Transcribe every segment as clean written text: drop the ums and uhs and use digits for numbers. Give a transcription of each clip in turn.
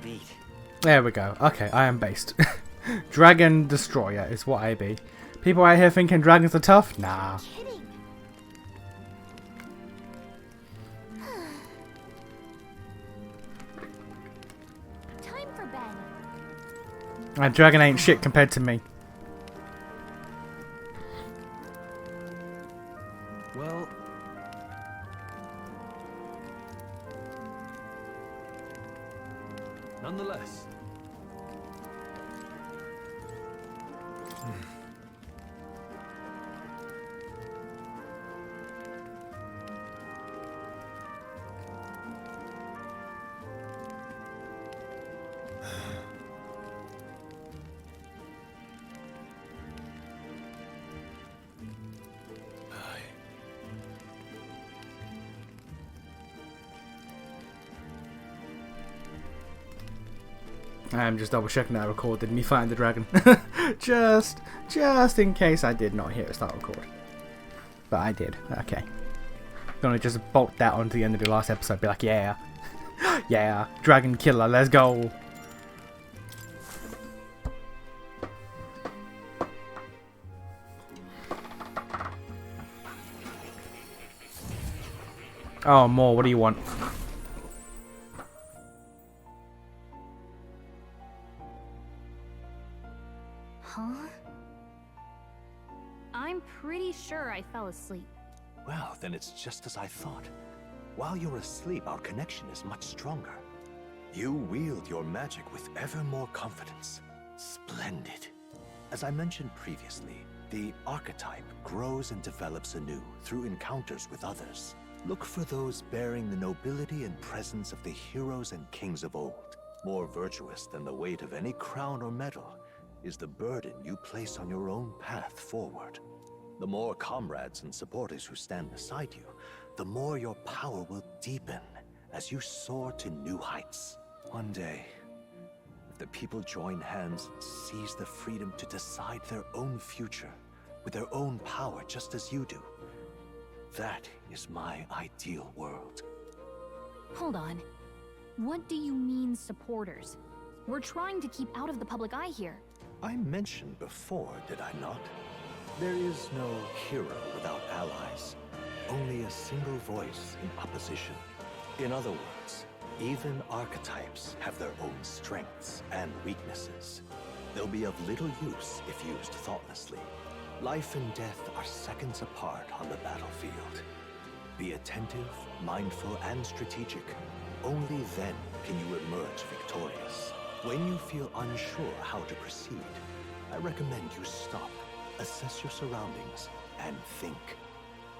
Indeed. There we go. Okay, I am based. Dragon Destroyer is what I be. People out here thinking dragons are tough? Nah. Kidding. Time for bed. A dragon ain't shit compared to me. Well, nonetheless. I'm just double checking that I recorded me fighting the dragon. just in case I did not hear it start record. But I did. Okay. Gonna just bolt that onto the end of the last episode. Be like, yeah. Yeah. Dragon killer, let's go. Oh, more. What do you want? Huh? I'm pretty sure I fell asleep. Well, then it's just as I thought. While you're asleep, our connection is much stronger. You wield your magic with ever more confidence. Splendid. As I mentioned previously, the archetype grows and develops anew through encounters with others. Look for those bearing the nobility and presence of the heroes and kings of old. More virtuous than the weight of any crown or medal is the burden you place on your own path forward. The more comrades and supporters who stand beside you, the more your power will deepen as you soar to new heights. One day, if the people join hands and seize the freedom to decide their own future with their own power just as you do, that is my ideal world. Hold on. What do you mean, supporters? We're trying to keep out of the public eye here. I mentioned before, did I not? There is no hero without allies. Only a single voice in opposition. In other words, even archetypes have their own strengths and weaknesses. They'll be of little use if used thoughtlessly. Life and death are seconds apart on the battlefield. Be attentive, mindful, and strategic. Only then can you emerge victorious. When you feel unsure how to proceed, I recommend you stop, assess your surroundings, and think.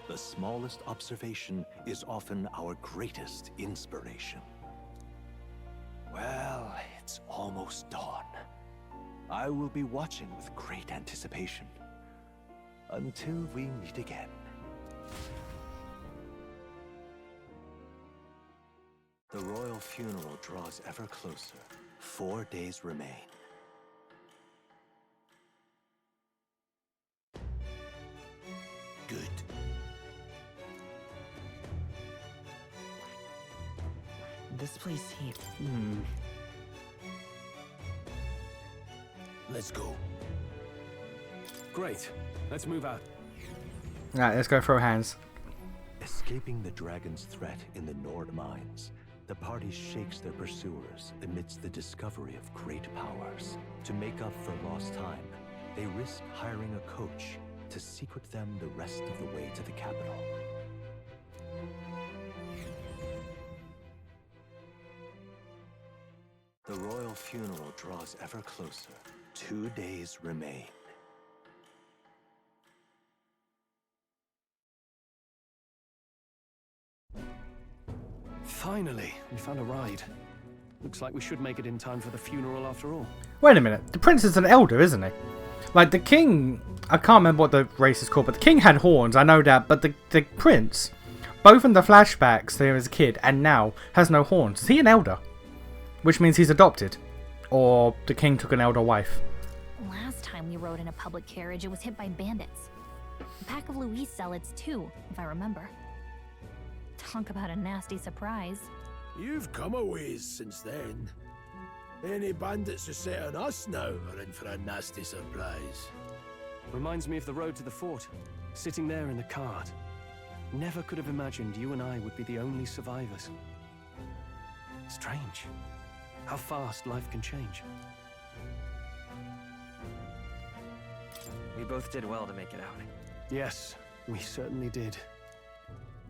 The smallest observation is often our greatest inspiration. Well, it's almost dawn. I will be watching with great anticipation. Until we meet again. The royal funeral draws ever closer. 4 days remain. Good. This place here. Let's go. Great. Let's move out. Alright, let's go throw hands. Escaping the dragon's threat in the Nord mines, the party shakes their pursuers amidst the discovery of great powers. To make up for lost time, they risk hiring a coach to secret them the rest of the way to the capital. The royal funeral draws ever closer. 2 days remain. Finally, we found a ride. Looks like we should make it in time for the funeral after all. Wait a minute. The prince is an elder, isn't he? Like, the king... I can't remember what the race is called, but the king had horns, I know that. But the prince, both in the flashbacks there as a kid and now, has no horns. Is he an elder? Which means he's adopted. Or the king took an elder wife. Last time we rode in a public carriage, it was hit by bandits. A pack of Louis zealots too, if I remember. Talk about a nasty surprise. You've come a ways since then. Any bandits who set on us now are in for a nasty surprise. Reminds me of the road to the fort, sitting there in the cart. Never could have imagined you and I would be the only survivors. Strange. How fast life can change. We both did well to make it out. Yes, we certainly did.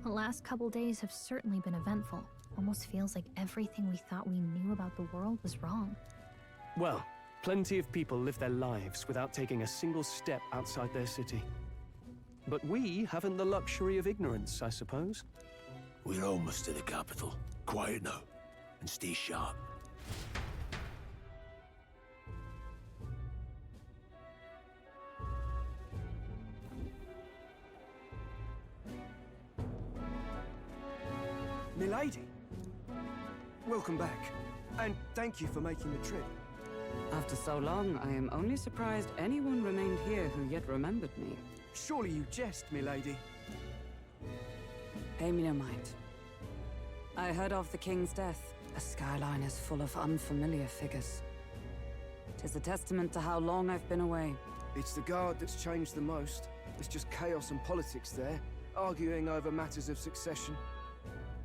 The last couple days have certainly been eventful. Almost feels like everything we thought we knew about the world was wrong. Well, plenty of people live their lives without taking a single step outside their city. But we haven't the luxury of ignorance, I suppose. We're almost to the capital. Quiet now, and stay sharp. Milady, welcome back, and thank you for making the trip. After so long, I am only surprised anyone remained here who yet remembered me. Surely you jest, milady. Pay me no mind. I heard of the king's death. The skyline is full of unfamiliar figures. 'Tis a testament to how long I've been away. It's the guard that's changed the most. It's just chaos and politics there, arguing over matters of succession.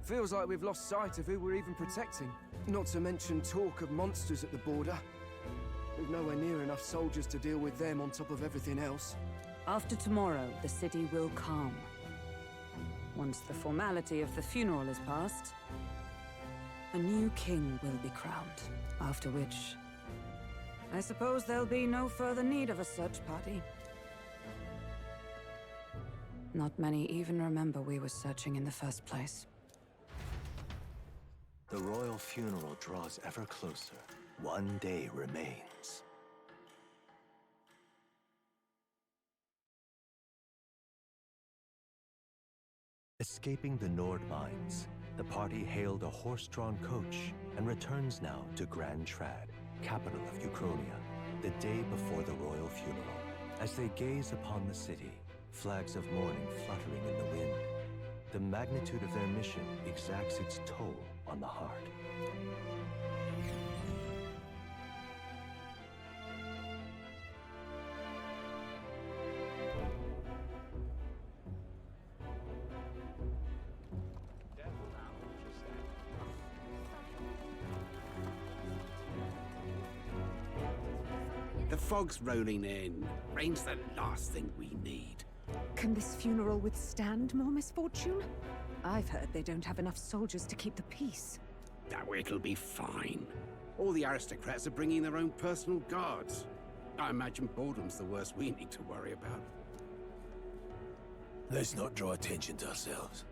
Feels like we've lost sight of who we're even protecting. Not to mention talk of monsters at the border. We've nowhere near enough soldiers to deal with them on top of everything else. After tomorrow, the city will calm. Once the formality of the funeral is past, a new king will be crowned. After which, I suppose there'll be no further need of a search party. Not many even remember we were searching in the first place. The royal funeral draws ever closer. One day remains. Escaping the Nord mines, the party hailed a horse-drawn coach and returns now to Grand Trad, capital of Uchronia, the day before the royal funeral. As they gaze upon the city, flags of mourning fluttering in the wind, the magnitude of their mission exacts its toll on the heart. The fog's rolling in. Rain's the last thing we need. Can this funeral withstand more misfortune? I've heard they don't have enough soldiers to keep the peace. Oh, it'll be fine. All the aristocrats are bringing their own personal guards. I imagine boredom's the worst we need to worry about. Let's not draw attention to ourselves.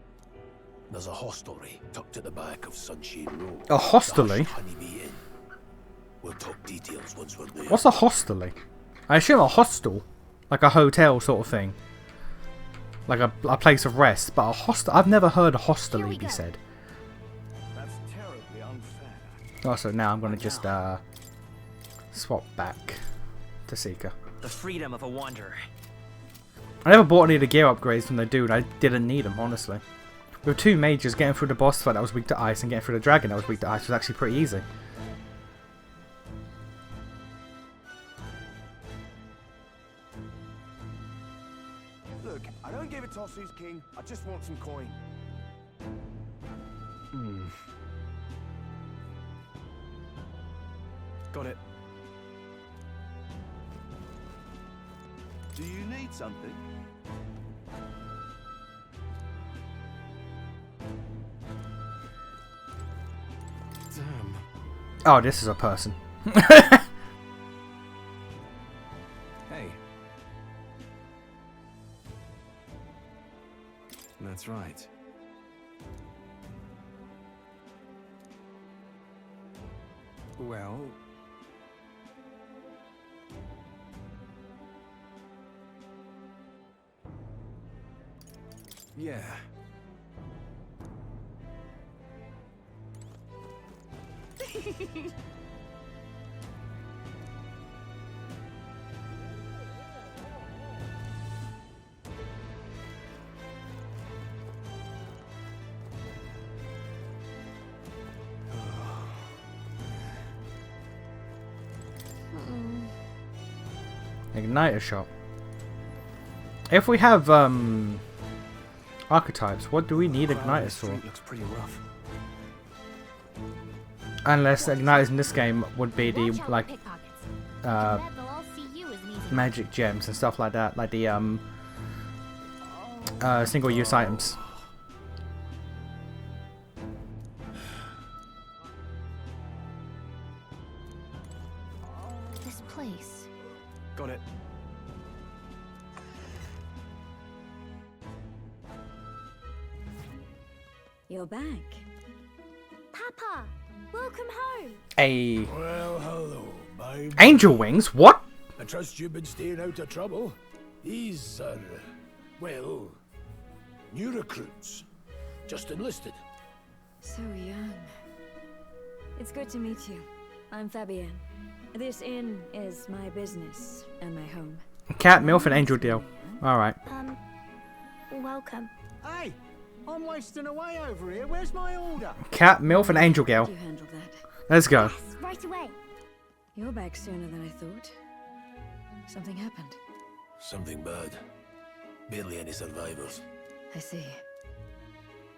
There's a hostelry tucked at the back of Sunshine Road. A hostelry? The Honeybee Inn. We'll talk details once we're there. What's a hostelry? I assume a hostel, like a hotel sort of thing, like a place of rest. But a hostel, I've never heard a hostelry be said. That's terribly unfair. Oh, so now I'm gonna just swap back to Seeker. The freedom of a wanderer. I never bought any of the gear upgrades from the dude. I didn't need them, honestly. With two mages, getting through the boss fight that was weak to ice and getting through the dragon that was weak to ice was actually pretty easy. Look, I don't give a toss who's king. I just want some coin. Got it. Do you need something? Damn. Oh, this is a person. Hey. That's right. Well... yeah. Igniter shop. If we have archetypes, what do we need igniters for? Looks pretty rough. Unless igniters in this game would be the like magic gems and stuff like that, like the single-use items. This place. Got it. You're back. Papa, welcome home. A Well, hello, my angel wings? What? I trust you've been staying out of trouble. These are, well, new recruits. Just enlisted. So young. It's good to meet you. I'm Fabienne. This inn is my business and my home. Cat, MILF, and angel deal. Alright. Welcome. Hey, I'm wasting away over here. Where's my order? Cat, MILF, and angel girl. You handled that. Let's go. Yes, right away. You're back sooner than I thought. Something happened. Something bad. Barely any survivors. I see.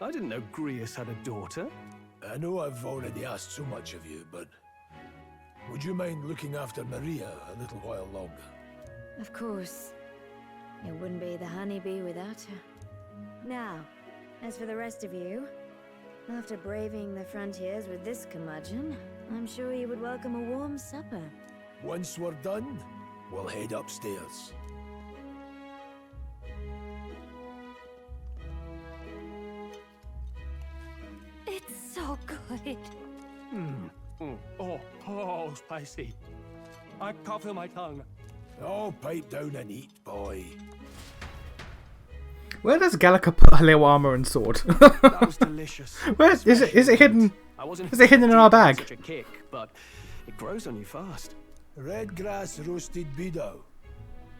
I didn't know Grius had a daughter. I know I've already asked so much of you, but would you mind looking after Maria a little while longer? Of course. It wouldn't be the honeybee without her. Now, as for the rest of you, after braving the frontiers with this curmudgeon, I'm sure you would welcome a warm supper. Once we're done, we'll head upstairs. It's so good. Oh, spicy. I can't feel my tongue. Oh, pipe down and eat, boy. Where does Gallica put her little armor and sword? That was delicious. Where is it? Is it hidden? I wasn't Is it hidden in our bag? Such a kick, but it grows on you fast. Red grass roasted bido.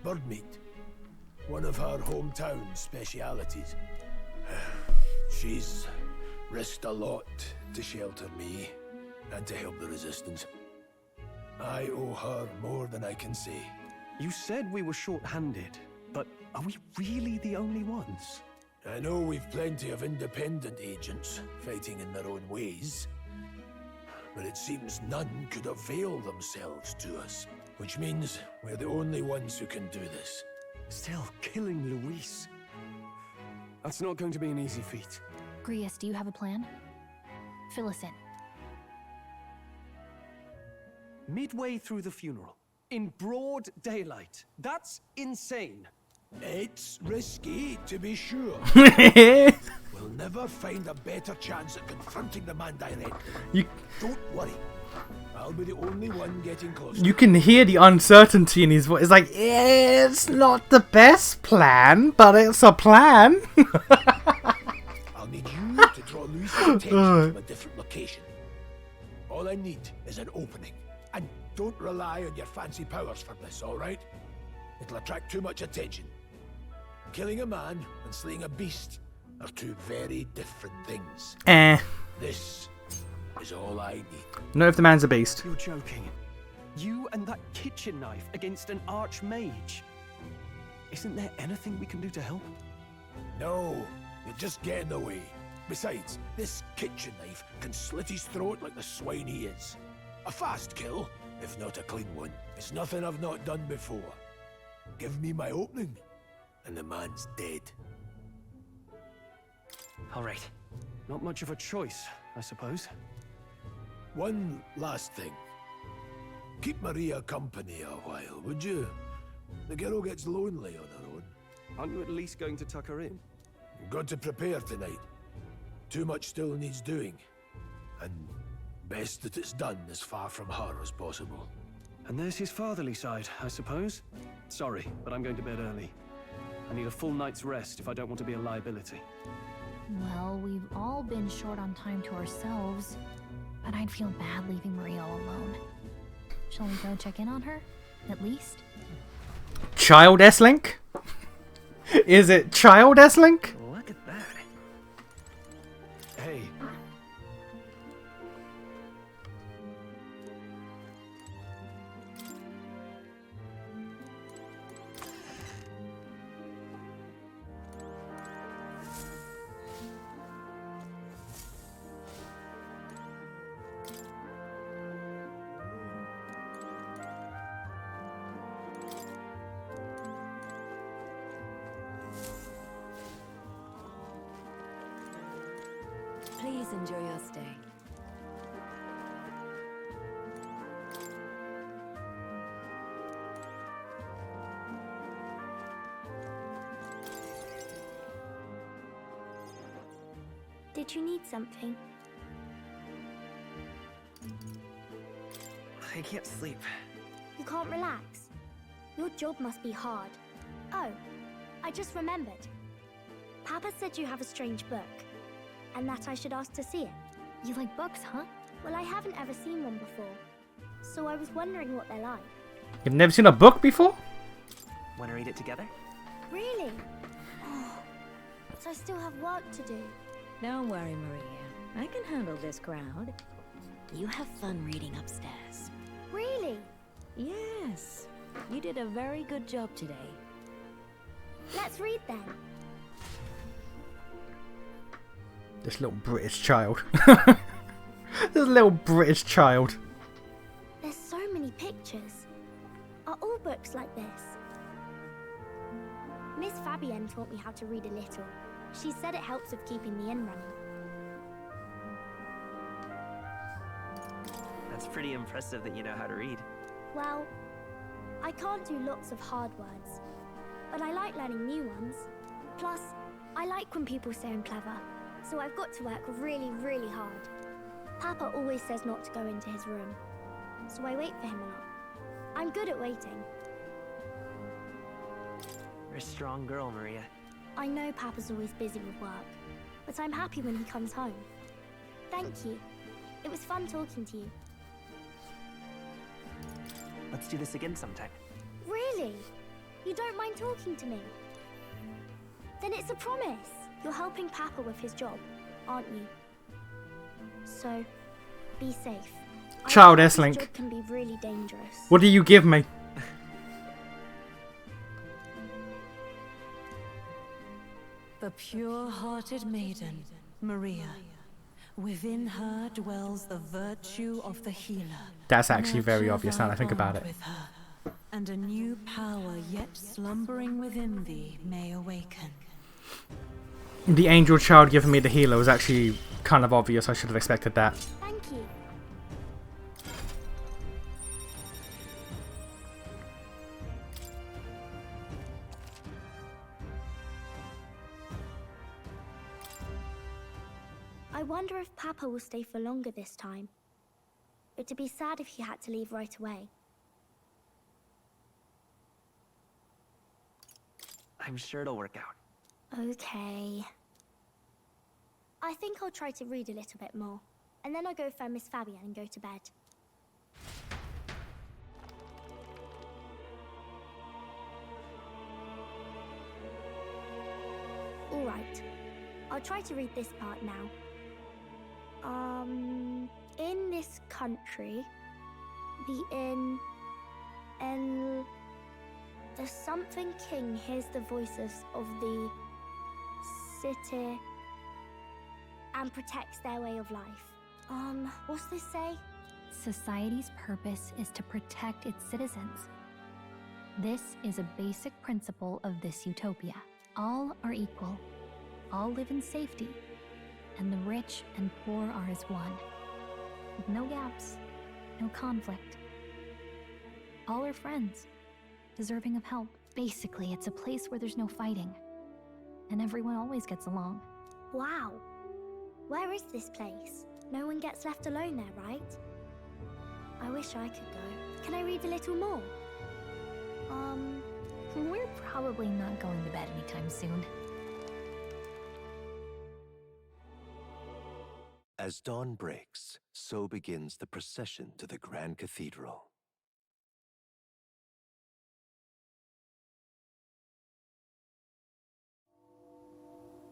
Bird meat. One of her hometown specialities. She's risked a lot to shelter me and to help the resistance. I owe her more than I can say. You said we were short-handed, but are we really the only ones? I know we've plenty of independent agents fighting in their own ways, but it seems none could avail themselves to us, which means we're the only ones who can do this. Still, killing Luis. That's not going to be an easy feat. Grius, do you have a plan? Fill us in. Midway through the funeral, in broad daylight. That's insane. It's risky, to be sure. We'll never find a better chance at confronting the man directly. Don't worry. I'll be the only one getting closer. You can hear the uncertainty in his voice. It's like, it's not the best plan, but it's a plan. I'll need you to draw Luis' attention from a different location. All I need is an opening. And don't rely on your fancy powers for this, alright? It'll attract too much attention. Killing a man and slaying a beast are two very different things. This is all I need. Not if the man's a beast. You're joking. You and that kitchen knife against an archmage. Isn't there anything we can do to help? No, you'll just get in the way. Besides, this kitchen knife can slit his throat like the swine he is. A fast kill, if not a clean one. It's nothing I've not done before. Give me my opening, and the man's dead. All right. Not much of a choice, I suppose. One last thing. Keep Maria company a while, would you? The girl gets lonely on her own. Aren't you at least going to tuck her in? You've got to prepare tonight. Too much still needs doing. And best that it's done as far from her as possible. And there's his fatherly side, I suppose. Sorry, but I'm going to bed early. I need a full night's rest if I don't want to be a liability. Well, we've all been short on time to ourselves, but I'd feel bad leaving Maria all alone. Shall we go check in on her, at least? Child S-Link? Is it Child S-Link? Look at that. Hey. Please enjoy your stay. Did you need something? I can't sleep. You can't relax? Your job must be hard. Oh, I just remembered. Papa said you have a strange book, and that I should ask to see it. You like books, huh? Well, I haven't ever seen one before, so I was wondering what they're like. You've never seen a book before? Want to read it together? Really? Oh, but I still have work to do. Don't worry, Maria. I can handle this crowd. You have fun reading upstairs. Really? Yes. You did a very good job today. Let's read then. This little British child. This little British child. There's so many pictures. Are all books like this? Miss Fabienne taught me how to read a little. She said it helps with keeping the inn running. That's pretty impressive that you know how to read. Well, I can't do lots of hard words, but I like learning new ones. Plus, I like when people say I'm clever, so I've got to work really, really hard. Papa always says not to go into his room, so I wait for him a lot. I'm good at waiting. You're a strong girl, Maria. I know Papa's always busy with work, but I'm happy when he comes home. Thank you. It was fun talking to you. Let's do this again sometime. Really? You don't mind talking to me? Then it's a promise. You're helping Papa with his job, aren't you? So, be safe. Child I know S-Link. this job can be really dangerous. What do you give me? The pure-hearted maiden, Maria. Within her dwells the virtue of the healer. That's actually very Nurture obvious now that I thy think about bond it. with her, and a new power yet slumbering within thee may awaken. The angel child giving me the healer was actually kind of obvious. I should have expected that. Thank you. I wonder if Papa will stay for longer this time. It'd be sad if he had to leave right away. I'm sure it'll work out. Okay. I think I'll try to read a little bit more, and then I'll go find Miss Fabienne and go to bed. All right. I'll try to read this part now. In this country, the something king hears the voices of the city and protects their way of life. What's this say? Society's purpose is to protect its citizens. This is a basic principle of this utopia. All are equal. All live in safety. And the rich and poor are as one. With no gaps, no conflict. All are friends, deserving of help. Basically, it's a place where there's no fighting. And everyone always gets along. Wow. Where is this place? No one gets left alone there, right? I wish I could go. Can I read a little more? We're probably not going to bed anytime soon. As dawn breaks, so begins the procession to the Grand Cathedral.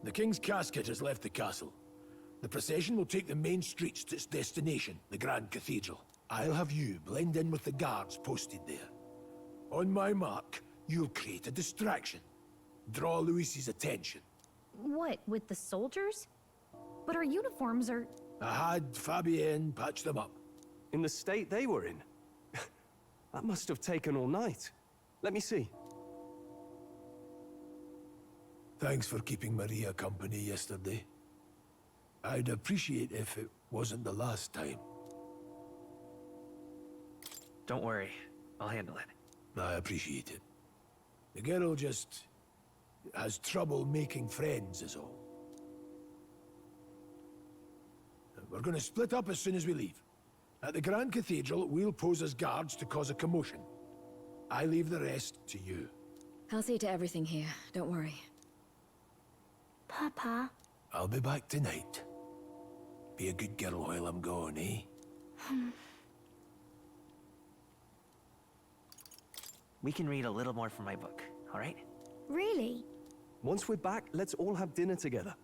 The King's casket has left the castle. The procession will take the main streets to its destination, the Grand Cathedral. I'll have you blend in with the guards posted there. On my mark, you'll create a distraction. Draw Louis's attention. What, with the soldiers? But our uniforms are... I had Fabienne patch them up. In the state they were in? That must have taken all night. Let me see. Thanks for keeping Maria company yesterday. I'd appreciate if it wasn't the last time. Don't worry, I'll handle it. I appreciate it. The girl just has trouble making friends is all. We're going to split up as soon as we leave. At the Grand Cathedral, we'll pose as guards to cause a commotion. I leave the rest to you. I'll see to everything here, don't worry. Papa. I'll be back tonight. Be a good girl while I'm gone, eh? We can read a little more from my book, all right? Really? Once we're back, let's all have dinner together.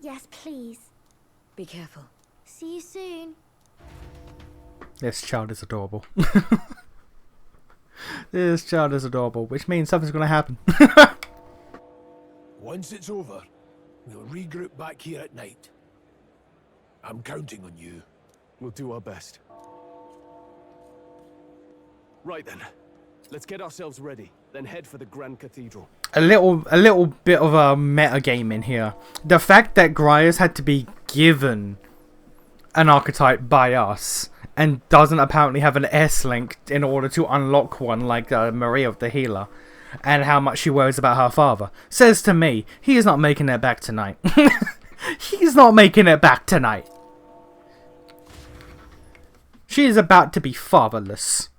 Yes, please. Be careful. See you soon. This child is adorable. This child is adorable, which means something's going to happen. Once it's over, we'll regroup back here at night. I'm counting on you. We'll do our best. Right then. Let's get ourselves ready, then head for the Grand Cathedral. A little bit of a meta game in here. The fact that Grias had to be given an archetype by us and doesn't apparently have an S-link in order to unlock one like Maria the Healer, and how much she worries about her father, says to me he is not making it back tonight. He's not making it back tonight. She is about to be fatherless.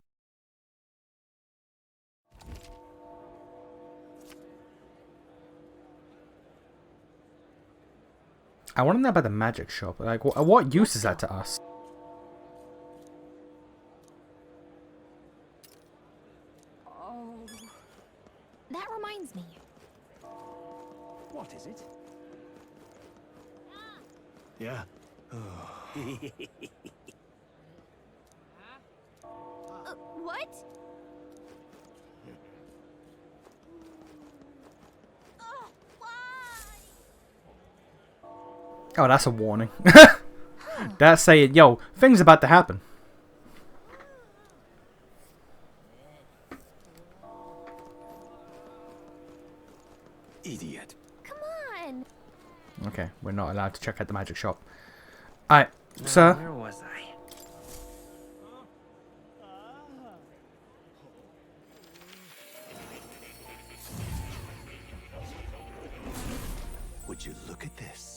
I want to know about the magic shop. Like, what use is that to us? Oh. That reminds me. What is it? Yeah. What? Oh, that's a warning. That's saying, yo, things about to happen. Idiot. Come on. Okay, we're not allowed to check out the magic shop. Alright, sir. Where was I? Would you look at this?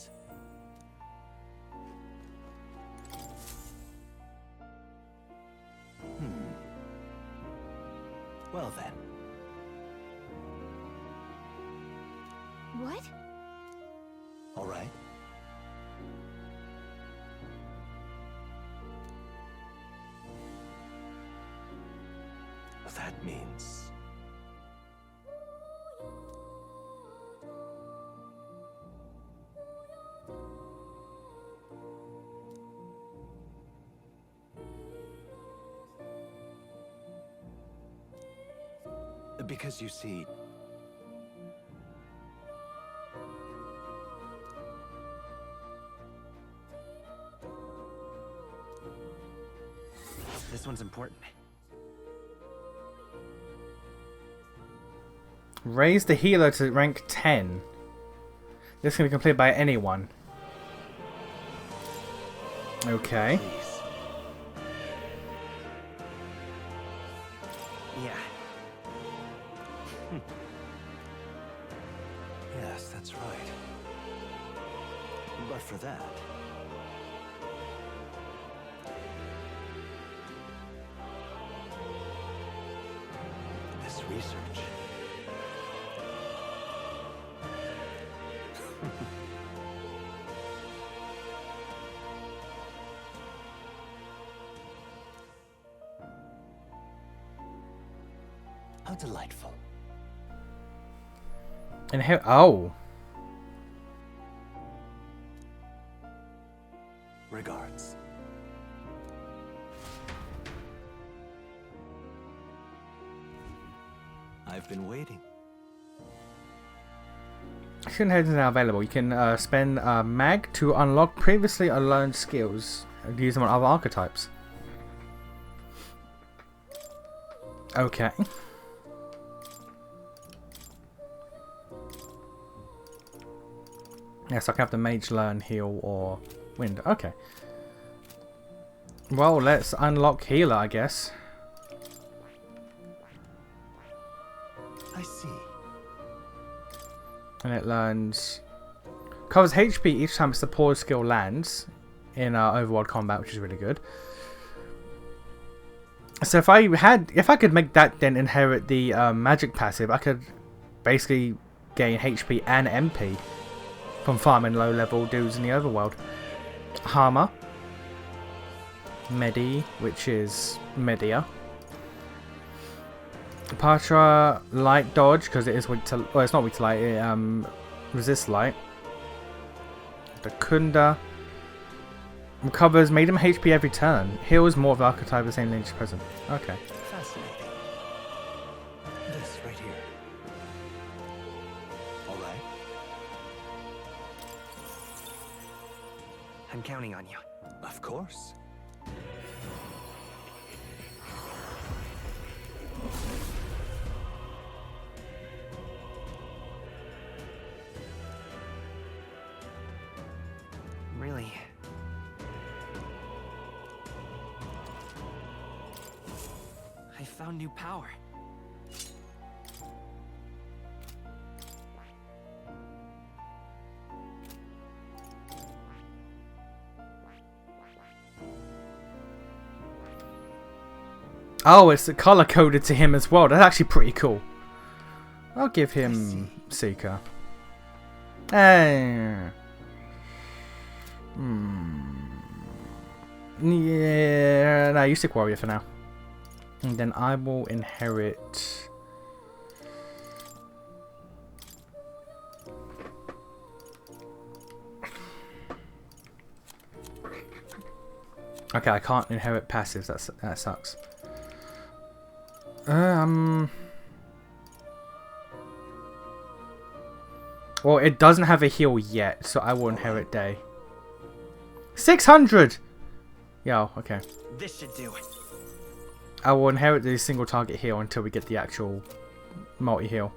Well then. What? All right. That means... Because you see... This one's important. Raise the healer to rank 10. This can be completed by anyone. Okay. Please. Yeah. Yes, that's right. But for that... this research... How delightful. And here, oh. Regards. I've been waiting. Action heads are now available. You can spend mag to unlock previously unlearned skills and use them on other archetypes. Okay. Yes, I can have the mage learn, heal, or Wind. Okay. Well, let's unlock healer, I guess. I see. And it learns... Covers HP each time its support skill lands in overworld combat, which is really good. So if I could make that then inherit the magic passive, I could basically gain HP and MP from farming low level dudes in the overworld. Harmer. Medi, which is Media. Patra, light dodge, because it is weak to... Well, it's not weak to light, it resists light. Bakunda. Recovers medium HP every turn. Heals more of archetype the same range as present. Okay. Fascinating. This right here. All right. I'm counting on you. Of course. Really? I found new power. Oh, it's color coded to him as well. That's actually pretty cool. I'll give him Seeker. Yeah, no, you stick Warrior for now. And then I will inherit... Okay, I can't inherit passives. That sucks. Well, it doesn't have a heal yet, so I will inherit Day. 600! Yo, okay. This should do it. I will inherit the single target heal until we get the actual multi-heal.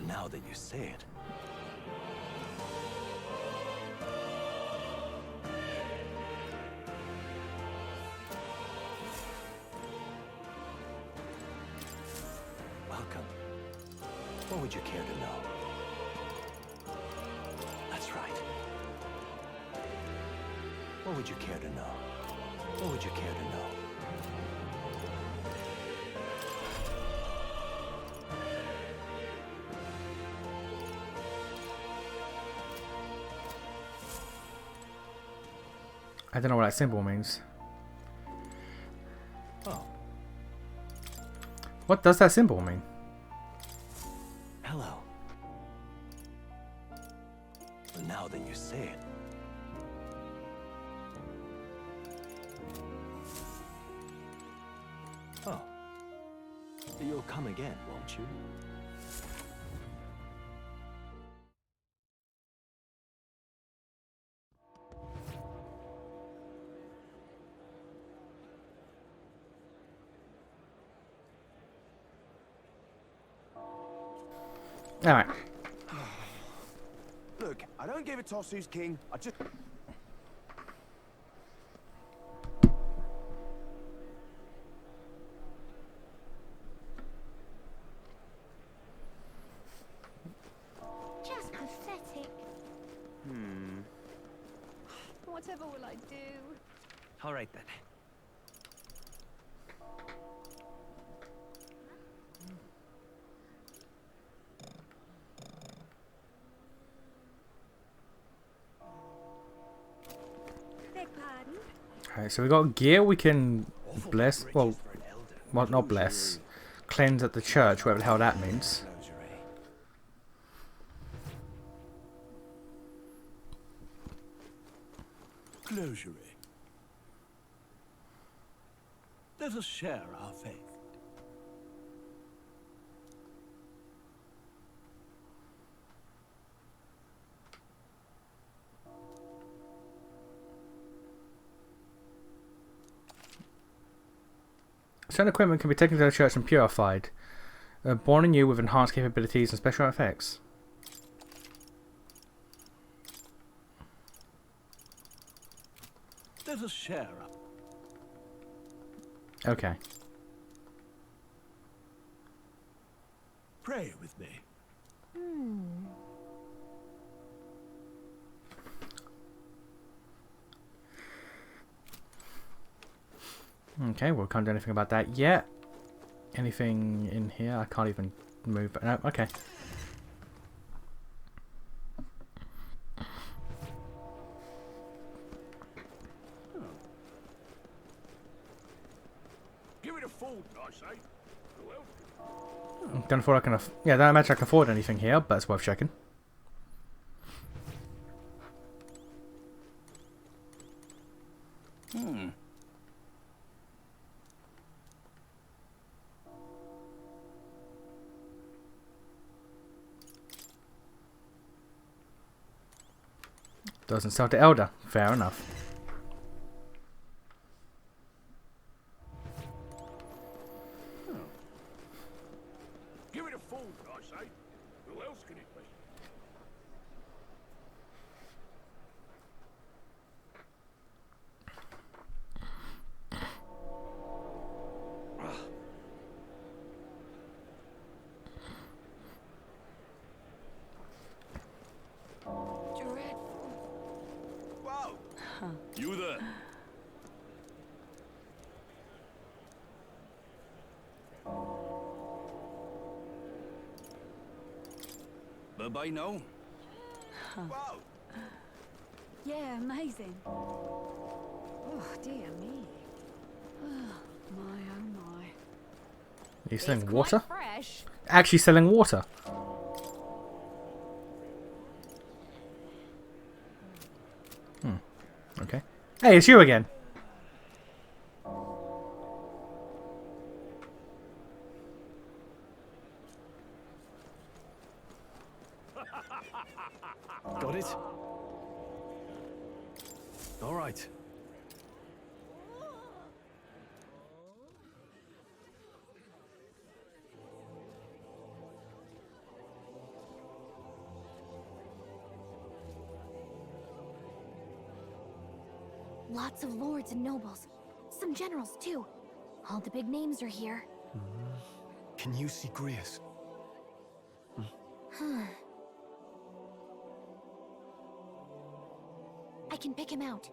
Now that you say it. Welcome. What would you care to know? That's right. What would you care to know? What would you care to know? I don't know what that symbol means. Oh. What does that symbol mean? Hello. Well, now that you say it. Oh. You'll come again, won't you? Alright. Look, I don't give a toss who's king. I just... Just pathetic. Whatever will I do? All right then. Beg pardon? Alright, so we got gear we can bless. Well, not bless. Cleanse at the church, whatever the hell that means. Closure. Let us share our faith. Certain equipment can be taken to the church and purified. Born anew with enhanced capabilities and special effects. Let us share up. Okay. Pray with me. Okay, well, can't do anything about that yet. Anything in here? I can't even move. No, okay. Give it a fold, I say. Who else? Don't afford I can. Yeah, don't imagine I can afford anything here, but it's worth checking. Doesn't sell to Elder. Fair enough. Give it a fold, I say. Who else can it be? Whoa! You there? Bye-bye now. Whoa! Yeah, amazing. Oh, dear me. Oh, my, oh, my. Are you selling water? Fresh. Actually selling water. Okay. Hey, it's you again. Got it? All right. Lots of lords and nobles. Some generals, too. All the big names are here. Can you see Grius? I can pick him out.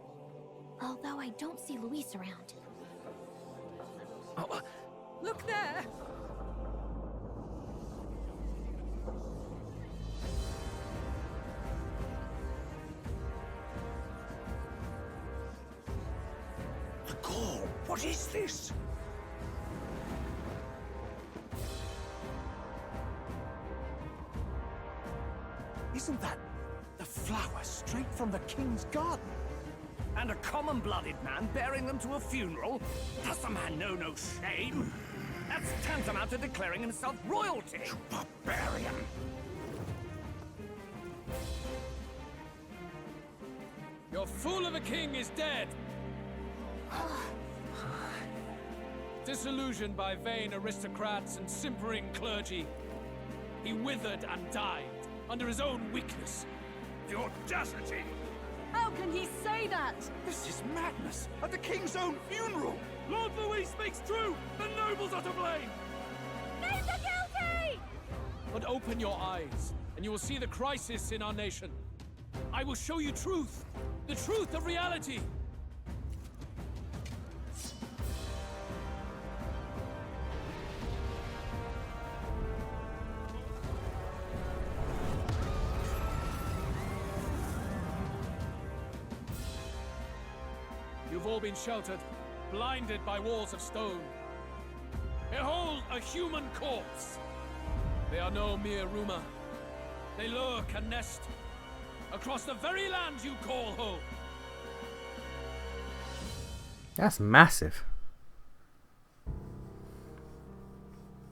Although I don't see Luis around. Look there! The call. What is this? Isn't that the flower straight from the king's garden? And a common-blooded man bearing them to a funeral? Does the man know no shame? That's tantamount to declaring himself royalty. You barbarian! Your fool of a king is dead! Disillusioned by vain aristocrats and simpering clergy, he withered and died under his own weakness. The audacity! How can he say that? This is madness! At the king's own funeral! Lord Louis speaks true! The nobles are to blame! Names are guilty! But open your eyes, and you will see the crisis in our nation. I will show you truth, the truth of reality. You've all been sheltered, blinded by walls of stone. Behold a human corpse! They are no mere rumor. They lurk and nest across the very land you call home. That's massive.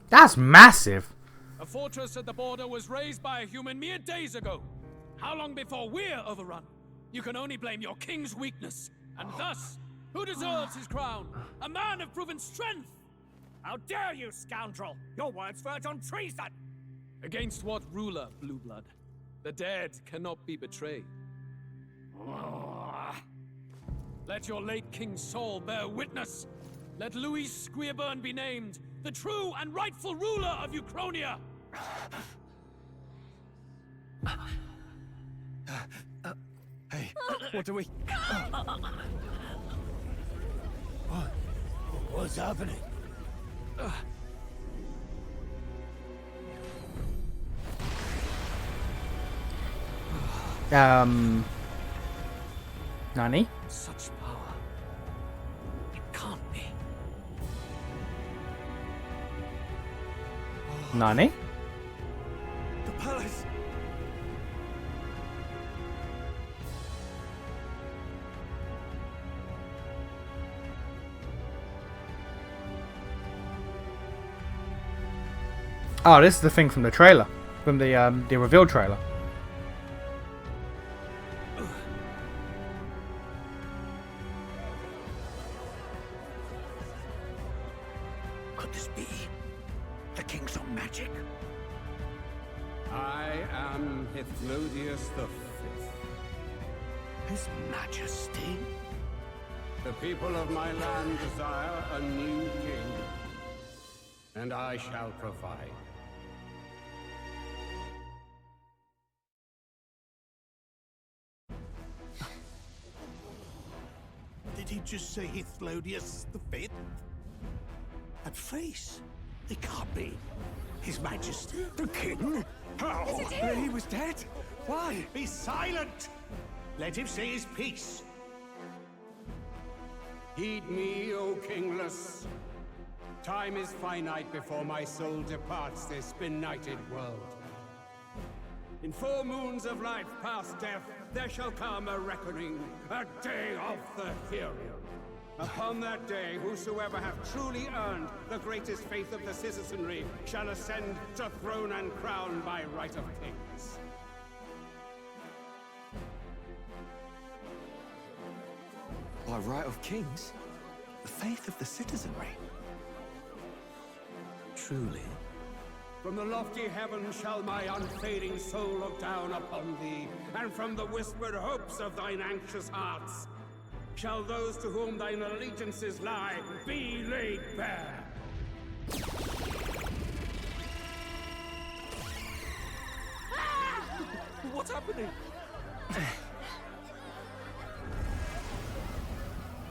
That's massive. A fortress at the border was raised by a human mere days ago. How long before we're overrun? You can only blame your king's weakness. And thus, who deserves his crown? A man of proven strength! How dare you, scoundrel! Your words verge on treason! Against what ruler, Blue Blood? The dead cannot be betrayed. Let your late king's soul bear witness. Let Louis Squeerburn be named the true and rightful ruler of Uchronia. Hey, what do we... What's happening? Nani? Such power. It can't be. Nani? The palace! Oh, this is the thing from the trailer. From the reveal trailer. Could this be the king's own magic? I am Hythlodius the Fifth. His Majesty? The people of my land desire a new king, and I shall provide. Did he just say Hythlodius the Fifth? That face? It can't be. His Majesty? The King? How? Is it him? He was dead? Why? Be silent! Let him say his piece. Heed me, O kingless. Time is finite before my soul departs this benighted world. In 4 moons of life past death, there shall come a reckoning, a day of the hero. Upon that day, whosoever hath truly earned the greatest faith of the citizenry shall ascend to throne and crown by right of kings. By right of kings? The faith of the citizenry? Truly? From the lofty heavens shall my unfading soul look down upon thee, and from the whispered hopes of thine anxious hearts shall those to whom thine allegiances lie be laid bare. What's happening?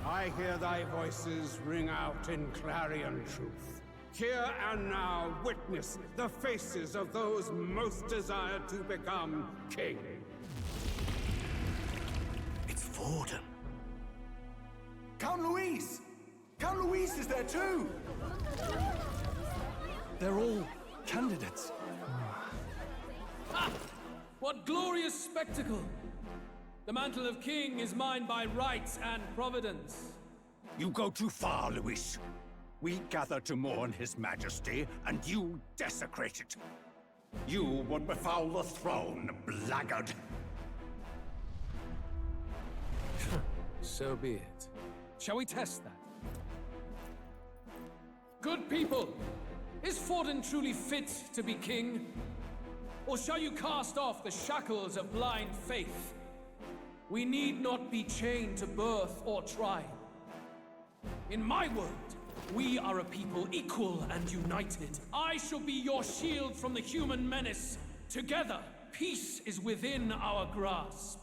I hear thy voices ring out in clarion truth. Here and now witness the faces of those most desired to become king. It's Vorden. Count Louise! Count Louise is there too! They're all candidates. Ha! What glorious spectacle! The mantle of king is mine by rights and providence. You go too far, Louis. We gather to mourn his majesty, and you desecrate it. You would befoul the throne, blackguard. So be it. Shall we test that? Good people, is Vorden truly fit to be king? Or shall you cast off the shackles of blind faith? We need not be chained to birth or tribe. In my world, we are a people equal and united. I shall be your shield from the human menace. Together, peace is within our grasp.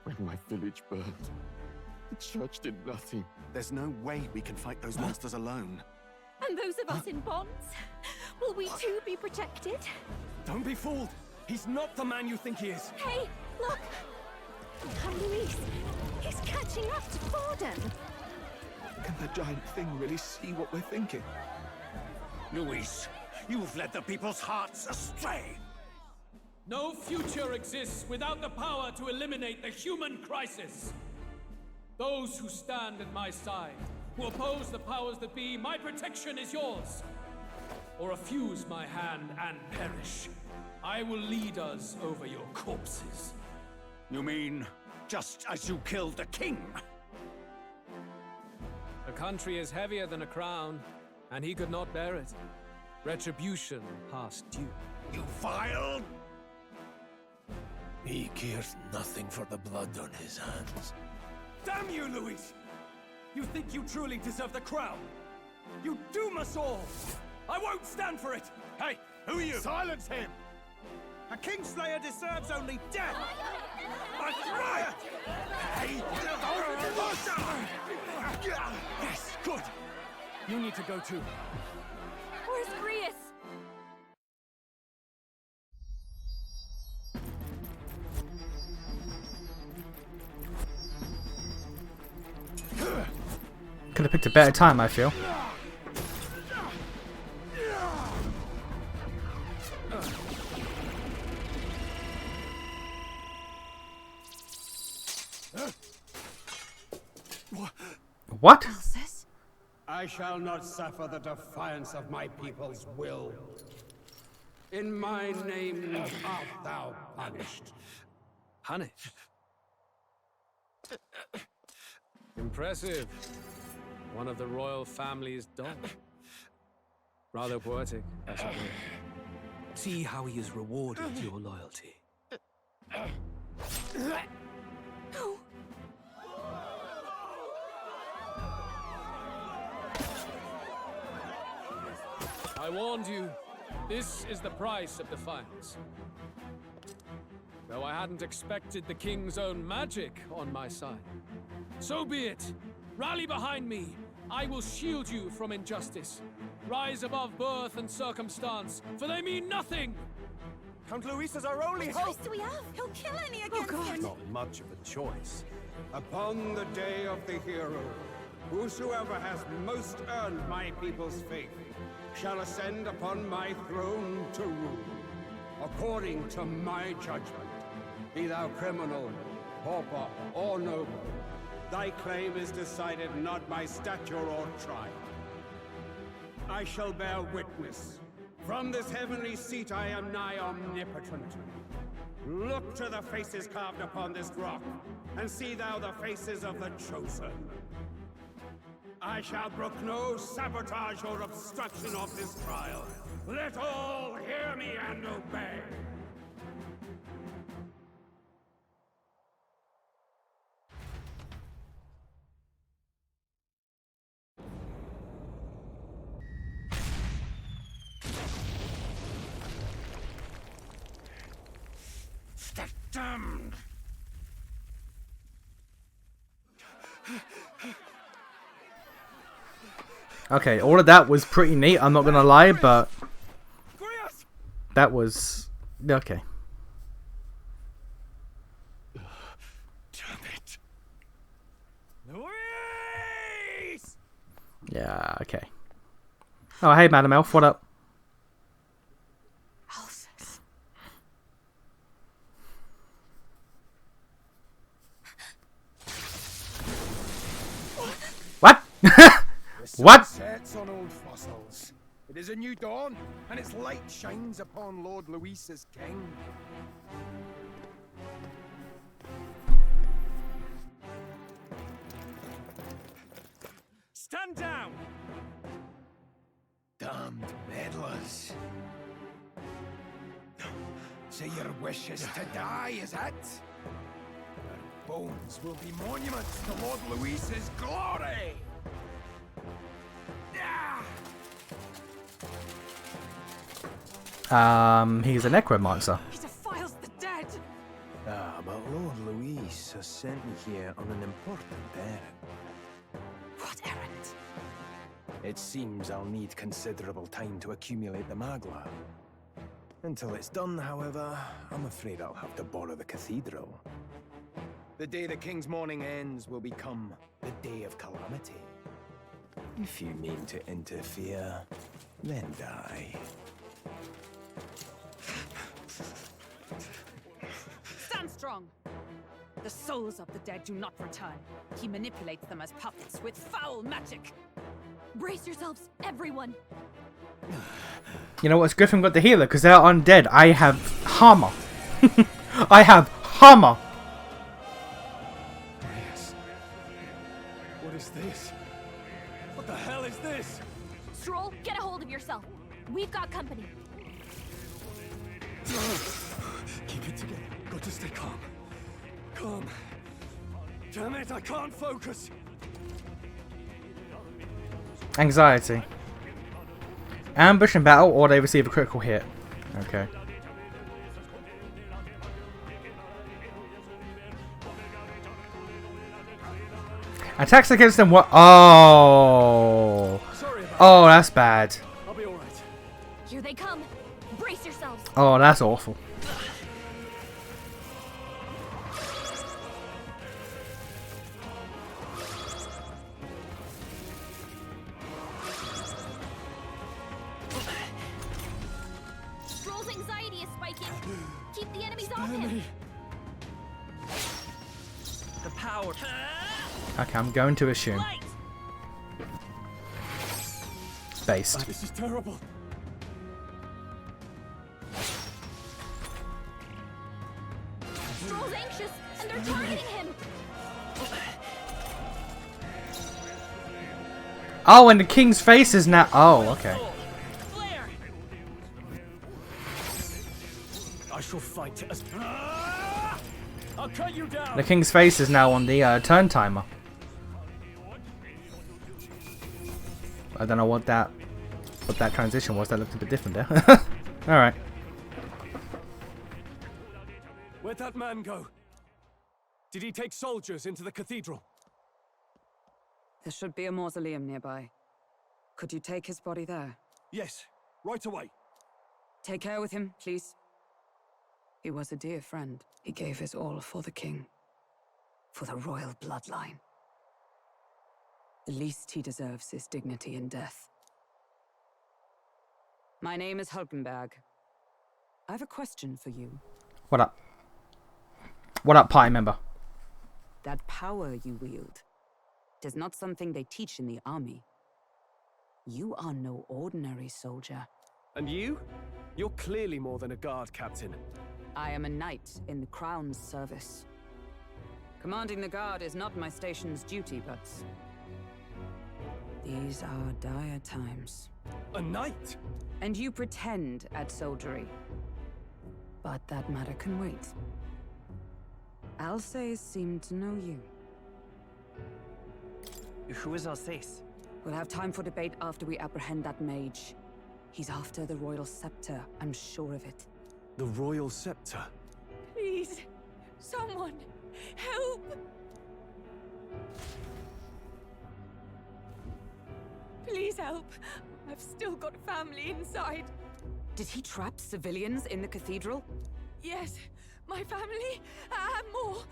When my village burned, the church did nothing. There's no way we can fight those monsters alone. And those of us in bonds? Will we too be protected? Don't be fooled! He's not the man you think he is! Hey, look! Come, Louise! He's catching up to Vorden! Can the giant thing really see what we're thinking? Louis, you've led the people's hearts astray! No future exists without the power to eliminate the human crisis. Those who stand at my side, who oppose the powers that be, my protection is yours. Or refuse my hand and perish. I will lead us over your corpses. You mean, just as you killed the king? A country is heavier than a crown, and he could not bear it. Retribution past due. You vile... He cares nothing for the blood on his hands. Damn you, Luis! You think you truly deserve the crown? You doom us all! I won't stand for it! Hey, who are you? Silence him! A Kingslayer deserves only death! That's right! Hey! Yes, good! You need to go too. Where's Grius? Could have picked a better time, I feel. What? I shall not suffer the defiance of my people's will. In my name art thou punished. Punished? Impressive. One of the royal family's dogs. Rather poetic, I suppose. See how he has rewarded your loyalty. I warned you. This is the price of defiance. Though I hadn't expected the king's own magic on my side. So be it. Rally behind me. I will shield you from injustice. Rise above birth and circumstance, for they mean nothing. Count Luis is our only hope. What choice do we have? He'll kill any against him. Not much of a choice. Upon the day of the hero, whosoever has most earned my people's faith shall ascend upon my throne to rule, according to my judgment. Be thou criminal, pauper, or noble, thy claim is decided not by stature or trial. I shall bear witness. From this heavenly seat I am nigh omnipotent. Look to the faces carved upon this rock, and see thou the faces of the chosen. I shall brook no sabotage or obstruction of this trial. Let all hear me and obey. Damned! Okay, all of that was pretty neat, I'm not gonna lie, but that was okay. Damn it! Luis! Yeah, okay. Oh, hey, Madam Elf, what up? What? What? Sets on old fossils. It is a new dawn, and its light shines upon Lord Luis as king. Stand down! Damned meddlers. So your wish is to die, is it? Your bones will be monuments to Lord Luis's glory! He's a necromancer. He defiles the dead! Ah, but Lord Luis has sent me here on an important errand. What errand? It seems I'll need considerable time to accumulate the Magla. Until it's done, however, I'm afraid I'll have to borrow the cathedral. The day the king's mourning ends will become the day of calamity. If you mean to interfere, then die. Stand strong! The souls of the dead do not return. He manipulates them as puppets with foul magic. Brace yourselves, everyone. You know what's Griffin got the healer because they're undead. I have hammer. I have hammer. Yes. What is this? What the hell is this? Stroll, get a hold of yourself. We've got company. Keep it together. Go got to stay calm. Calm. Damn it, I can't focus. Anxiety. Ambush and battle, or they receive a critical hit. Okay. Attacks against them. What? Oh. Oh, that's bad. I'll be all right. Here they come. Brace yourselves. Oh, that's awful. Stroll's anxiety is spiking. Keep the enemies off him. The power. Okay, I'm going to assume. Based. This is terrible. Stroll's anxious, and they're targeting him. Oh, and the king's face is now. Oh, okay. I shall fight as. I'll cut you down. The king's face is now on the turn timer. I don't know what that transition was. That looked a bit different there. All right. Where'd that man go? Did he take soldiers into the cathedral? There should be a mausoleum nearby. Could you take his body there? Yes, right away. Take care with him, please. He was a dear friend. He gave his all for the king. For the royal bloodline. The least he deserves is dignity in death. My name is Hulkenberg. I have a question for you. What up? What up, party member? That power you wield is not something they teach in the army. You are no ordinary soldier. And you? You're clearly more than a guard captain. I am a knight in the crown's service. Commanding the guard is not my station's duty, but these are dire times. A knight? And you pretend at soldiery. But that matter can wait. Alsace seemed to know you. Who is Alsace? We'll have time for debate after we apprehend that mage. He's after the royal scepter, I'm sure of it. The royal scepter? Please, someone, help! Please help. I've still got family inside. Did he trap civilians in the cathedral? Yes, my family, and more.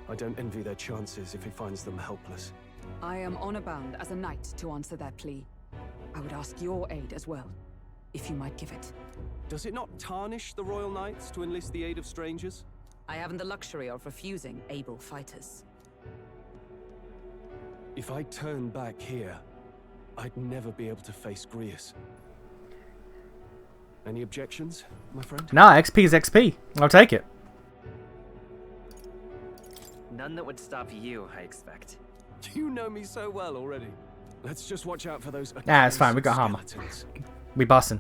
I don't envy their chances if he finds them helpless. I am honor-bound as a knight to answer that plea. I would ask your aid as well, if you might give it. Does it not tarnish the royal knights to enlist the aid of strangers? I haven't the luxury of refusing able fighters. If I turn back here, I'd never be able to face Grius. Any objections, my friend? Nah, XP is XP. I'll take it. None that would stop you, I expect. You know me so well already. Let's just watch out for those. Nah, it's fine. We got hammer. We bussin'.